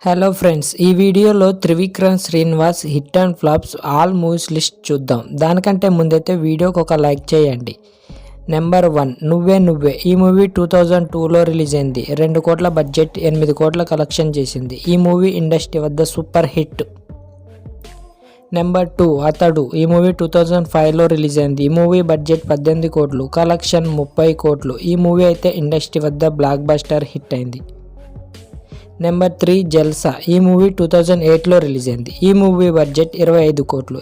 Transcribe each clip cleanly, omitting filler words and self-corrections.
Hello friends, ఈ వీడియోలో Trivikram Srinivas hit and flops all movies list చూద్దాం. దానికంటే ముందైతే వీడియోకి ఒక లైక్ చేయండి. నెంబర్ 1 నువ్వే నువ్వే. ఈ మూవీ 2002లో రిలీజ్ అయింది. 2 కోట్ల బడ్జెట్, 8 కోట్ల కలెక్షన్ చేసింది. ఈ మూవీ ఇండస్ట్రీ వద్ద సూపర్ హిట్. నెంబర్ 2 అతడు. ఈ మూవీ 2005లో రిలీజ్ అయింది. ఈ మూవీ బడ్జెట్ 18 కోట్లు, కలెక్షన్ 30 కోట్లు. ఈ మూవీ అయితే ఇండస్ట్రీ వద్ద బ్లాక్ బస్టర్ హిట్ అయింది. నెంబర్ 3 జల్సా. ఈ మూవీ 2008లో రిలీజ్ అయింది. ఈ మూవీ బడ్జెట్ 25 కోట్లు,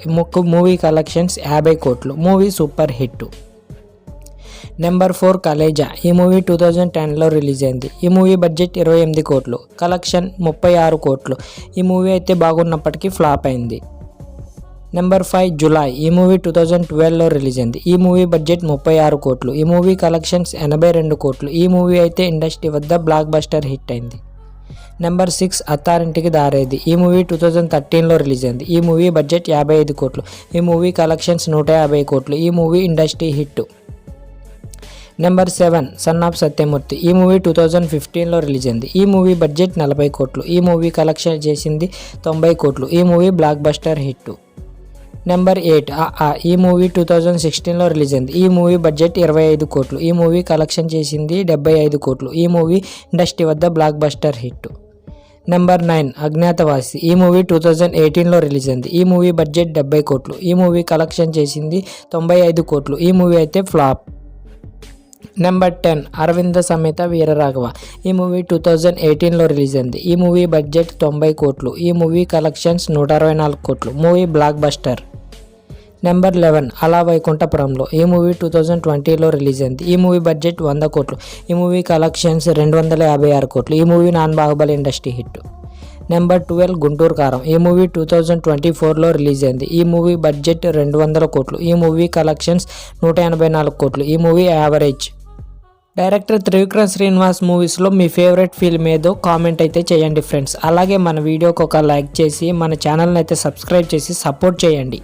మూవీ కలెక్షన్స్ 50 కోట్లు. Movie super hit. Number 4 Khaleja. ఈ మూవీ 2010లో రిలీజ్ అయింది. ఈ మూవీ బడ్జెట్ 28 కోట్లు, కలెక్షన్ 36 కోట్లు. ఈ మూవీ అయితే బాగున్నప్పటికీ ఫ్లాప్ అయింది. Number 5 July. ఈ మూవీ 2012లో రిలీజ్ అయింది. ఈ మూవీ బడ్జెట్ 36 కోట్లు. ఈ మూవీ కలెక్షన్స్ 82 కోట్లు. ఈ మూవీ అయితే ఇండస్ట్రీ వద్ద బ్లాక్ బస్టర్ హిట్ అయింది. నెంబర్ 6 అత్తారింటికి దారేది. ఈ మూవీ 2013లో రిలీజ్ అయింది. ఈ మూవీ బడ్జెట్ 55 కోట్లు. ఈ మూవీ కలెక్షన్స్ 150 కోట్లు. ఈ movie industry hit. Number 7 son of Satyamurthy. ఈ మూవీ 2015లో రిలీజ్ అయింది. ఈ మూవీ బడ్జెట్ 40 కోట్లు. ఈ మూవీ కలెక్షన్ చేసింది 90 కోట్లు. ఈ movie block buster hit. Number 8 ఈ మూవీ 2016లో రిలీజ్ అయింది. ఈ మూవీ బడ్జెట్ 25 కోట్లు. ఈ మూవీ కలెక్షన్ చేసింది 75 కోట్లు. ఈ మూవీ ఇండస్ట్రీ వద్ద block buster hit. Number 9 Agnyaathavaasi. ఈ మూవీ 2018లో రిలీజ్ అయింది. ఈ మూవీ బడ్జెట్ 70 కోట్లు. ఈ మూవీ కలెక్షన్ చేసింది 95 కోట్లు. ఈ మూవీ అయితే ఫ్లాప్. నెంబర్ 10 అరవింద సమేత వీరరాఘవ. ఈ మూవీ 2018లో రిలీజ్ అయింది. ఈ మూవీ బడ్జెట్ 90 కోట్లు. ఈ మూవీ కలెక్షన్స్ 164 కోట్లు. Movie block buster. నెంబర్ 11 అలా వైకుంఠపురంలో. ఈ మూవీ 2020లో రిలీజ్ అయింది. ఈ మూవీ బడ్జెట్ 100 కోట్లు. ఈ మూవీ కలెక్షన్స్ 256 కోట్లు. ఈ movie non Baahubali industry hit. Number 12 Guntur కారం. ఈ మూవీ 2024లో రిలీజ్ అయింది. ఈ మూవీ బడ్జెట్ 200 కోట్లు. ఈ మూవీ కలెక్షన్స్ 184 కోట్లు. ఈ movie average. Director Trivikram Srinivas మూవీస్లో మీ ఫేవరెట్ ఫిల్మ్ ఏదో కామెంట్ అయితే చేయండి ఫ్రెండ్స్. అలాగే మన వీడియోకి ఒక లైక్ చేసి మన ఛానల్ని అయితే సబ్స్క్రైబ్ చేసి సపోర్ట్ చేయండి.